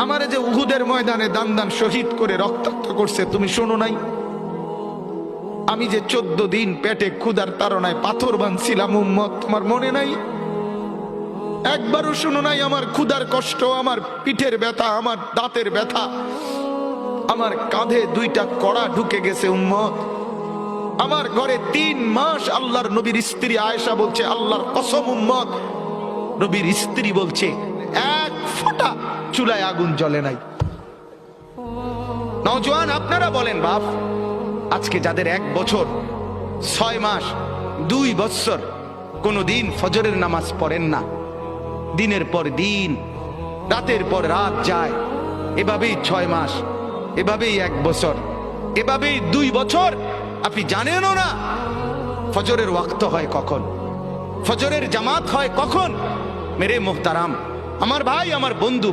আমারে যে উহুদের ময়দানে দান দান শহীদ করে রক্তাক্ত করছে, তুমি শোনো নাই? আমি যে 14 দিন পেটে ক্ষুধার তাড়নায় পাথর বাঁধছিলাম উম্মত, তোমার মনে নাই? একবারও শোনো নাই আমার ক্ষুধার কষ্ট, আমার পিঠের ব্যথা, আমার দাঁতের ব্যথা, আমার কাঁধে 2টা কড়া ঢুকে গেছে উম্মত। আমার ঘরে 3 মাস আল্লাহর নবীর স্ত্রী আয়েশা বলছে, আল্লাহর কসম উম্মত, নবীর স্ত্রী বলছে 1 ফোঁটা চুলায় আগুন জ্বলে নাই। নওজোয়ান আপনারা বলেন বাপ, আজকে যাদের 1 বছর 6 মাস 2 বছর কোনদিন ফজরের নামাজ পড়েন না, দিনের পর দিন রাতের পর রাত যায়, এভাবেই 6 মাস, এভাবেই 1 বছর, এভাবেই 2 বছর, আপনি জানেনও না ফজরের ওয়াক্ত হয় কখন, ফজরের জামাত হয় কখন। মেরে মুহতারাম, আমার ভাই, আমার বন্ধু,